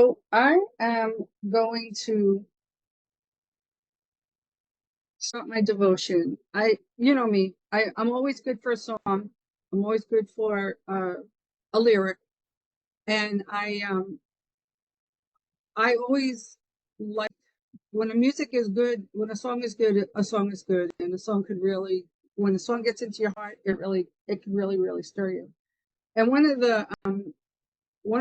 So I am going to start my devotion. You know me, I'm always good for a song. I'm always good for a lyric, and I always like when the music is good. When a song is good, a song is good, and a song could really, when a song gets into your heart, it can really stir you. And one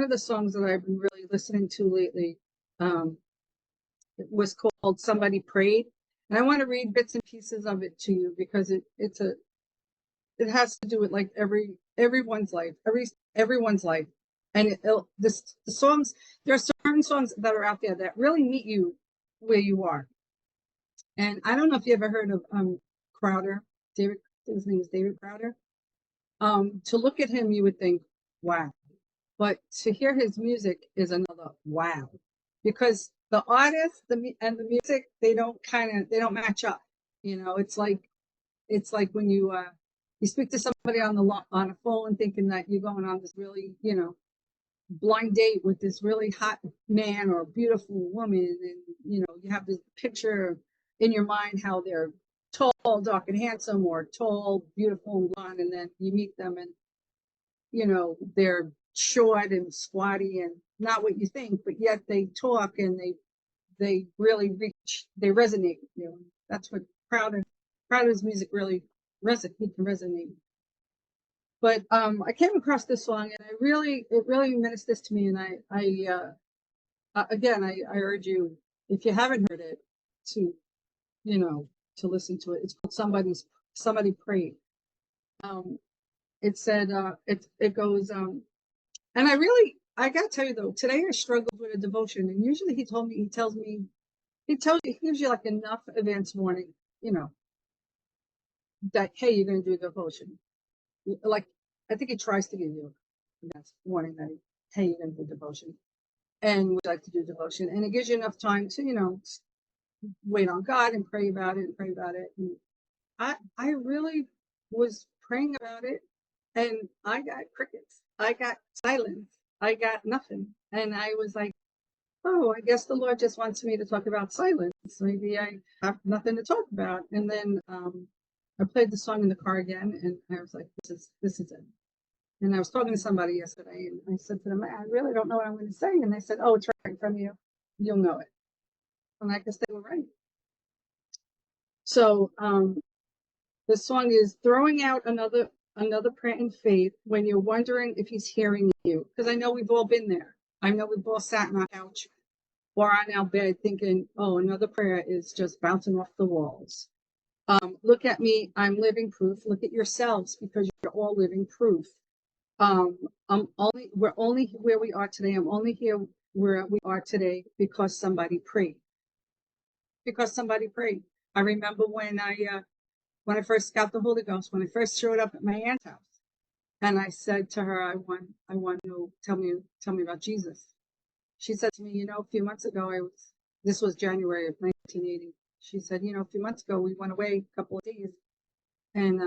of the songs that I've been really listening to lately, um, it was called Somebody Prayed. And I want to read bits and pieces of it to you because it has to do with like everyone's life, everyone's life. And the songs, there are certain songs that are out there that really meet you where you are. And I don't know if you ever heard of Crowder, David, his name is David Crowder. To look at him, you would think, wow. But to hear his music is another wow, because the artist, and the music, they don't match up. You know, it's like when you speak to somebody on a phone, thinking that you're going on this really, blind date with this really hot man or beautiful woman, and you have this picture in your mind how they're tall, dark, and handsome, or tall, beautiful, and blonde, and then you meet them and they're short and squatty and not what you think, but yet they talk and they really they resonate with you. That's what Crowder's music really can resonate. But I came across this song and it really ministers to me, and again I urge you, if you haven't heard it, to to listen to it. It's called Somebody Prayed. Um, it said it goes and I gotta tell you though, today I struggled with a devotion, and usually he gives you like enough advance warning, you know, that hey, you're gonna do a devotion. Like I think he tries to give you advance warning that hey, you're gonna do devotion, and would like to do devotion, and it gives you enough time to wait on God and pray about it and pray about it. And I really was praying about it, and I got crickets. I got silence. I got nothing. And I was like, oh, I guess the Lord just wants me to talk about silence. Maybe I have nothing to talk about. And then I played the song in the car again, and I was like, this is it. And I was talking to somebody yesterday, and I said to them, I really don't know what I'm going to say. And they said, oh, it's right in front of you. You'll know it. And I guess they were right. So the song is throwing out another prayer in faith when you're wondering if he's hearing you. Because I know we've all been there. I know we've all sat on our couch or on our bed thinking, oh, another prayer is just bouncing off the walls. Look at me, I'm living proof. Look at yourselves, because you're all living proof. We're only where we are today. I'm only here where we are today because somebody prayed. Because somebody prayed. I remember when I first got the Holy Ghost, when I first showed up at my aunt's house, and I said to her, I want to tell me about Jesus. She said to me, a few months ago, this was January of 1980. She said, a few months ago, we went away a couple of days, and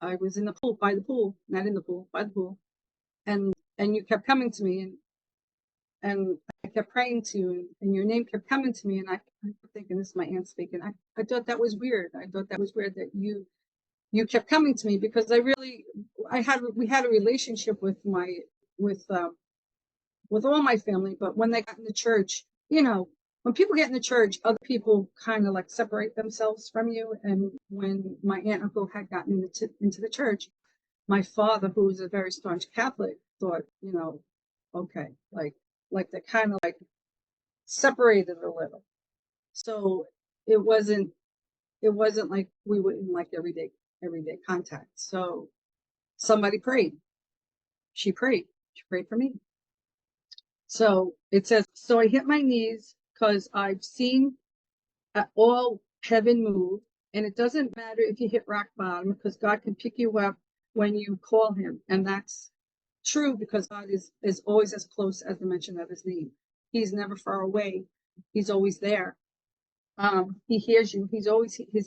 I was in the pool, by the pool, not in the pool, by the pool, and you kept coming to me, and I kept praying to you, and your name kept coming to me, and I kept thinking, this is my aunt speaking. I thought that was weird. I thought that was weird that you kept coming to me, because we had a relationship with with all my family, but when they got in the church, when people get in the church, other people kind of like separate themselves from you. And when my aunt and uncle had gotten into the church, my father, who was a very staunch Catholic, thought, okay, like they kind of like separated a little. So it wasn't like we were in like everyday contact. So somebody prayed. She prayed. She prayed for me. So it says, so I hit my knees because I've seen all heaven move. And it doesn't matter if you hit rock bottom, because God can pick you up when you call him. And that's true, because God is always as close as the mention of his name. He's never far away. He's always there. He hears you. His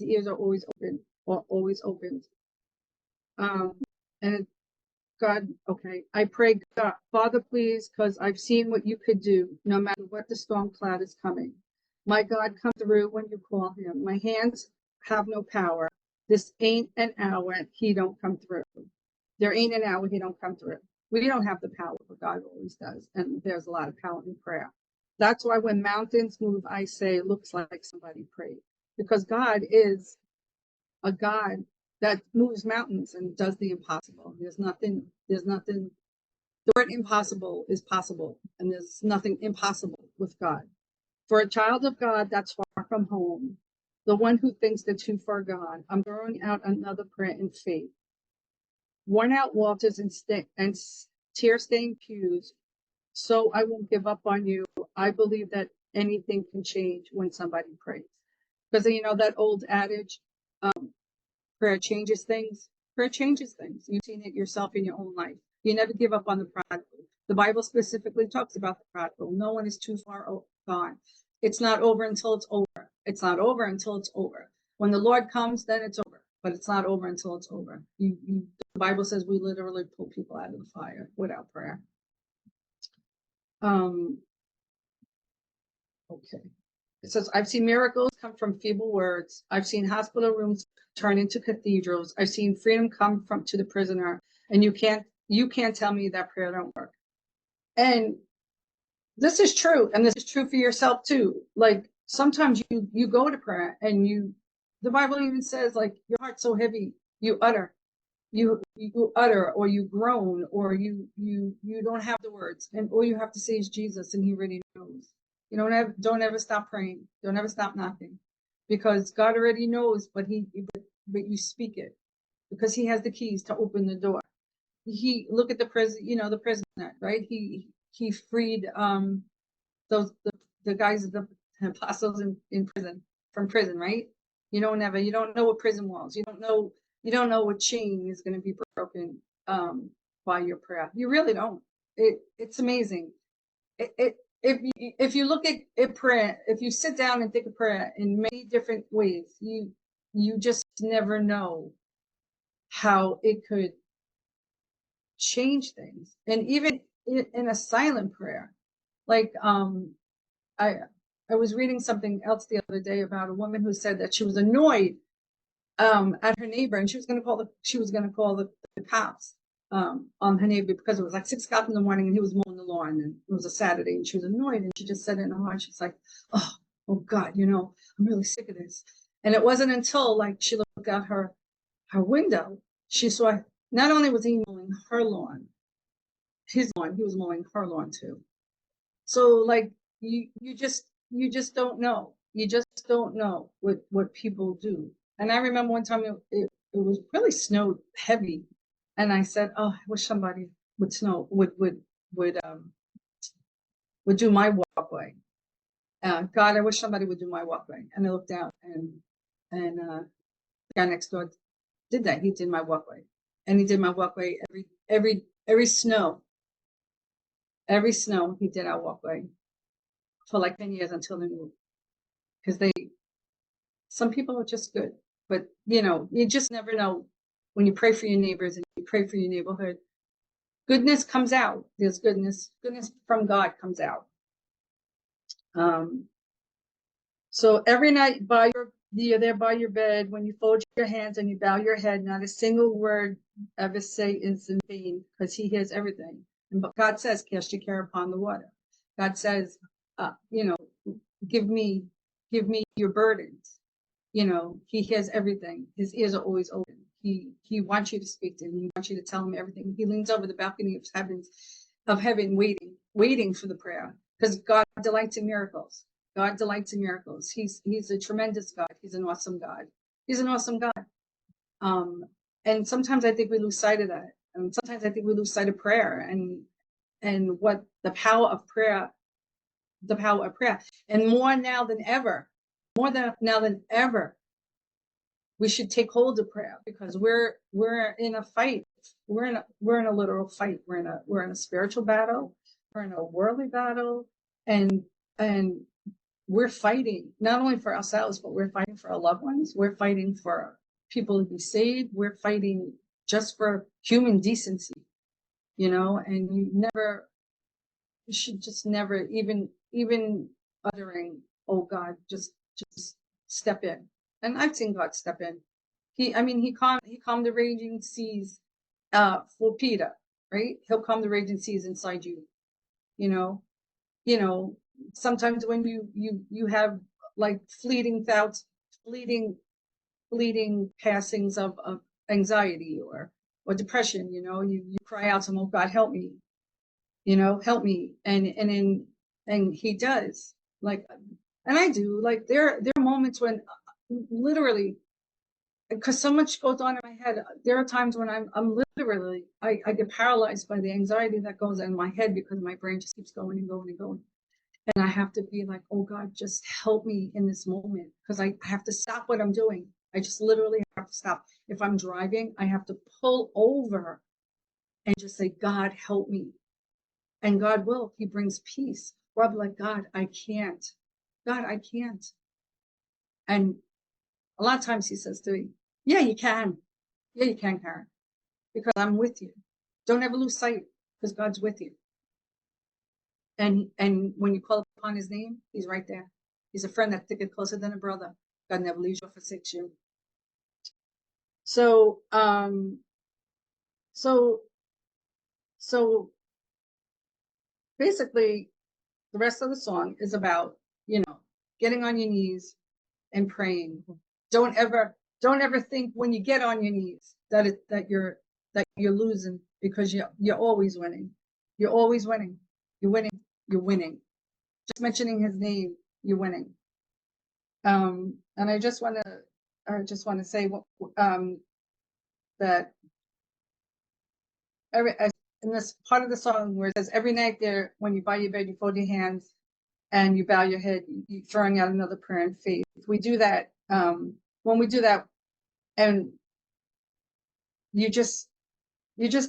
ears are always open, or always opened. Um, and God, okay. I pray, God, Father, please, because I've seen what you could do, no matter what the storm cloud is coming. My God, come through when you call him. My hands have no power. This ain't an hour he don't come through. There ain't an hour he don't come through. We don't have the power, but God always does. And there's a lot of power in prayer. That's why when mountains move, I say, it looks like somebody prayed. Because God is a God that moves mountains and does the impossible. There's nothing, the word impossible is possible, and there's nothing impossible with God. For a child of God that's far from home, the one who thinks they're too far gone, I'm throwing out another prayer in faith. Worn out walters and tear-stained pews, so I won't give up on you. I believe that anything can change when somebody prays. Because you know that old adage, prayer changes things. Prayer changes things. You've seen it yourself in your own life. You never give up on the prodigal. The Bible specifically talks about the prodigal. No one is too far gone. It's not over until it's over. It's not over until it's over. When the Lord comes, then it's over. But it's not over until it's over. The Bible says we literally pull people out of the fire without prayer. Okay. It says, I've seen miracles come from feeble words. I've seen hospital rooms turn into cathedrals. I've seen freedom come to the prisoner. And you can't tell me that prayer don't work. And this is true. And this is true for yourself too. Like sometimes you go to prayer and the Bible even says like your heart's so heavy, you utter or you groan or you don't have the words, and all you have to say is Jesus, and he already knows. You don't ever stop praying. Don't ever stop knocking, because God already knows, but you speak it because he has the keys to open the door. Look at the the prisoner, right? He freed the guys, the apostles in prison, from prison, right? You don't know what prison walls. You don't know what chain is going to be broken by your prayer. You really don't. It's amazing. If you look at prayer, if you sit down and think of prayer in many different ways, you just never know how it could change things. And even in a silent prayer, like I was reading something else the other day about a woman who said that she was annoyed at her neighbor, and she was going to call the cops on her neighbor because it was like 6 o'clock in the morning and he was mowing the lawn, and it was a Saturday, and she was annoyed, and she just said it in her heart. She's like, oh God, I'm really sick of this. And it wasn't until like she looked out her window, she saw not only was he mowing her lawn, his lawn, he was mowing her lawn too. So like you just don't know. You just don't know what people do. And I remember one time it was really snowed heavy, and I said, "Oh, I wish somebody would do my walkway. God, I wish somebody would do my walkway." And I looked out, and the guy next door did that. He did my walkway, and he did my walkway every snow. Every snow, he did our walkway for like 10 years until they moved. Because some people are just good, but you just never know. When you pray for your neighbors and you pray for your neighborhood, goodness comes out. There's goodness from God comes out. So every night you're there by your bed, when you fold your hands and you bow your head, not a single word ever say is in vain, because he hears everything. And God says, cast your care upon the water. God says, give me your burdens. He hears everything. His ears are always open. He wants you to speak to him. He wants you to tell him everything. He leans over the balcony of heaven, waiting for the prayer, because God delights in miracles. God delights in miracles. He's a tremendous God. He's an awesome God. He's an awesome God. And sometimes I think we lose sight of that. And sometimes I think we lose sight of prayer and what the power of prayer. And more now than ever, we should take hold of prayer, because we're in a fight. We're in a literal fight. We're in a spiritual battle. We're in a worldly battle, and we're fighting not only for ourselves, but we're fighting for our loved ones. We're fighting for people to be saved. We're fighting just for human decency. and you should just never even uttering, oh God, just step in. And I've seen God step in. He calmed the raging seas for Peter, right? He'll calm the raging seas inside you. You know, you know, sometimes when you have like fleeting thoughts, fleeting passings of anxiety or depression, you cry out to him, oh God, help me, help me. And he does, like, and I do, like, there are moments when literally, because so much goes on in my head. There are times when I'm literally, I get paralyzed by the anxiety that goes in my head because my brain just keeps going and going and going. And I have to be like, oh God, just help me in this moment, because I have to stop what I'm doing. I just literally have to stop. If I'm driving, I have to pull over and just say, God, help me. And God will. He brings peace. Or I'll be like, God, I can't. God, I can't. And a lot of times he says to me, yeah, you can. Yeah, you can, Karen, because I'm with you. Don't ever lose sight, because God's with you. And when you call upon his name, he's right there. He's a friend that sticketh closer than a brother. God never leaves you or forsakes you. So, so, so basically, the rest of the song is about, getting on your knees and praying. Don't ever, don't ever think when you get on your knees that you're losing, because you're always winning. You're always winning. You're winning. You're winning. Just mentioning his name, you're winning. And I just want to say that in this part of the song where it says, every night there, when you bow your bed, you fold your hands and you bow your head, you're throwing out another prayer in faith. We do that. When we do that, and you just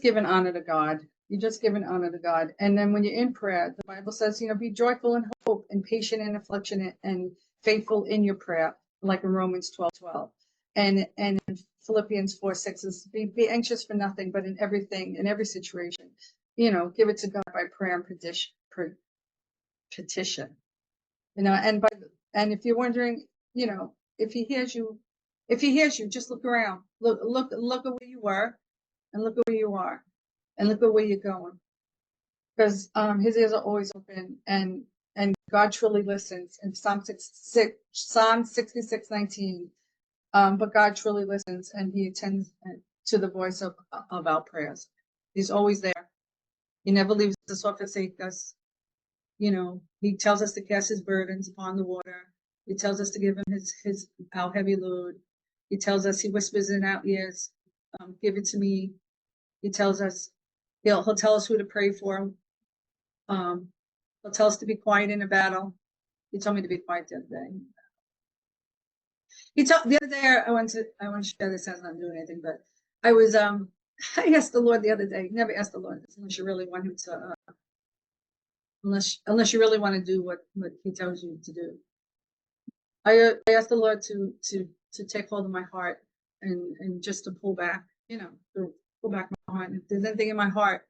give an honor to God. You just give an honor to God. And then when you're in prayer, the Bible says, be joyful in hope and patient in affliction and faithful in your prayer, like in Romans 12:12. And in Philippians 4:6 is be anxious for nothing, but in everything, in every situation, give it to God by prayer and petition. And if you're wondering, if he hears you, just look around, look at where you were, and look at where you are, and look at where you're going, because his ears are always open, and God truly listens. In Psalm 66:19, but God truly listens, and he attends to the voice of our prayers. He's always there. He never leaves us or forsakes us. He tells us to cast his burdens upon the water. He tells us to give him our heavy load. He tells us, he whispers in our ears, give it to me. He tells us, he'll tell us who to pray for. He'll tell us to be quiet in a battle. He told me to be quiet the other day. The other day, I want to share this, has not doing anything, but I was, I asked the Lord the other day, never ask the Lord this unless you really want him to, unless you really want to do what he tells you to do. I asked the Lord to take hold of my heart and just to pull back, to pull back my heart. If there's anything in my heart,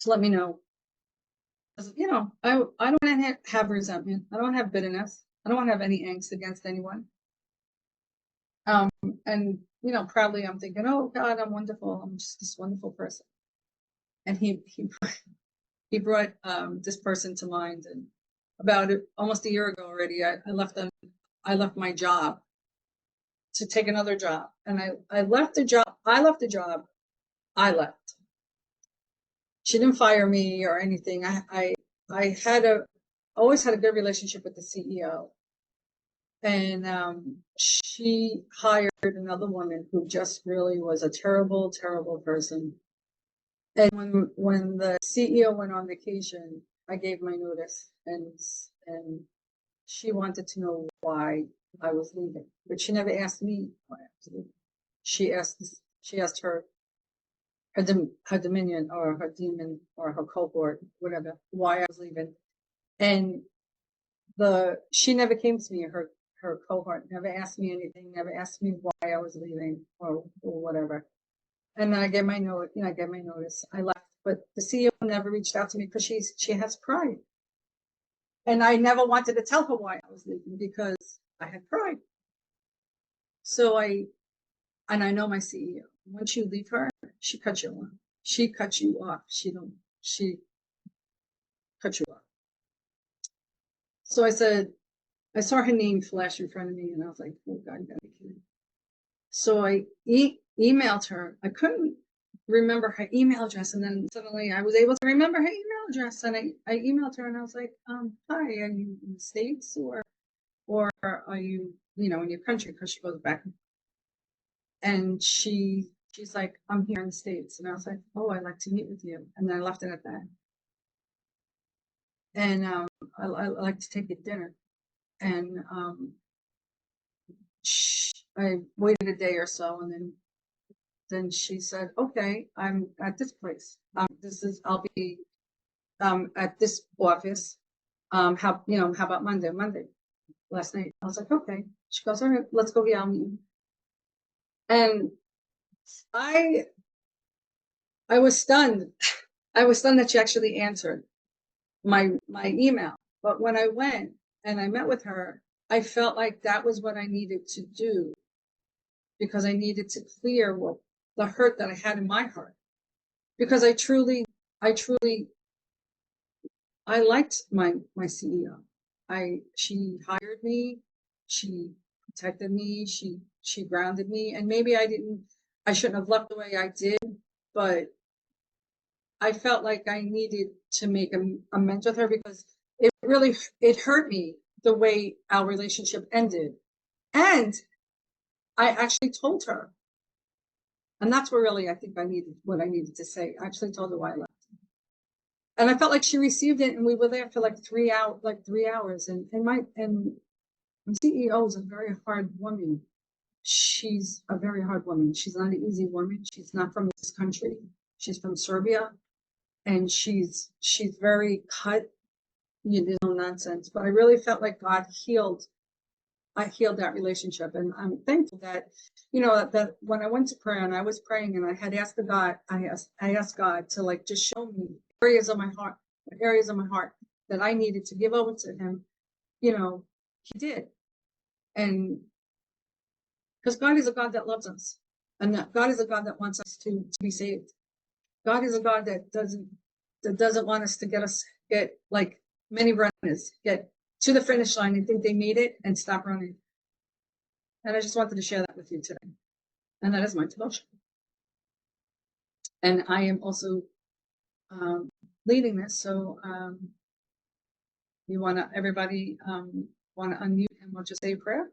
to let me know. I don't want to have resentment. I don't have bitterness. I don't want to have any angst against anyone. And proudly I'm thinking, oh God, I'm wonderful. I'm just this wonderful person. And he brought this person to mind, and about almost a year ago already, I left my job to take another job, and I left the job. I left. She didn't fire me or anything. I always had a good relationship with the CEO, and she hired another woman who just really was a terrible, terrible person. And when the CEO went on vacation, I gave my notice, and she wanted to know why I was leaving, but she never asked me why I was leaving. She asked her dominion or her demon or her cohort, whatever, why I was leaving. And she never came to me, her cohort never asked me anything, never asked me why I was leaving or whatever. And then I get my note, I get my notice. I left, but the CEO never reached out to me because she has pride. And I never wanted to tell her why I was leaving because I had pride. So I know my CEO. Once you leave her, she cuts you off. She cuts you off. She cuts you off. So I saw her name flash in front of me and I was like, oh God, you gotta be kidding. So I emailed her. I couldn't remember her email address. And then suddenly I was able to remember her email address. And I emailed her and I was like, hi, are you in the States or are you, in your country? Because she goes back. And she's like, I'm here in the States. And I was like, oh, I'd like to meet with you. And then I left it at that. And I like to take you to dinner. And I waited a day or so, and then she said, okay, I'm at this place. I'll be at this office. How about Monday? Last night. I was like, okay. She goes, all right, let's go. Yeah, I'll meet you. And I was stunned. I was stunned that she actually answered my email. But when I went and I met with her, I felt like that was what I needed to do because I needed to clear the hurt that I had in my heart. Because I liked my CEO. She hired me, she protected me, she grounded me, and maybe I shouldn't have left the way I did, but I felt like I needed to make amends with her because it hurt me the way our relationship ended. And I actually told her. And that's where really I think what I needed to say. I actually told her why I left. And I felt like she received it and we were there for like 3 hours. And my CEO is a very hard woman. She's a very hard woman. She's not an easy woman. She's not from this country. She's from Serbia. And she's very cut. There's no nonsense. But I really felt like God healed. I healed that relationship, and I'm thankful that, that when I went to prayer and I was praying and I had asked God, I asked God to like just show me areas of my heart that I needed to give over to Him. He did, and because God is a God that loves us, and that God is a God that wants us to be saved. God is a God that doesn't want us to get like many runners get to the finish line and think they made it and stop running. And I just wanted to share that with you today. And that is my devotion. And I am also leading this. So everybody want to unmute and we'll just say a prayer.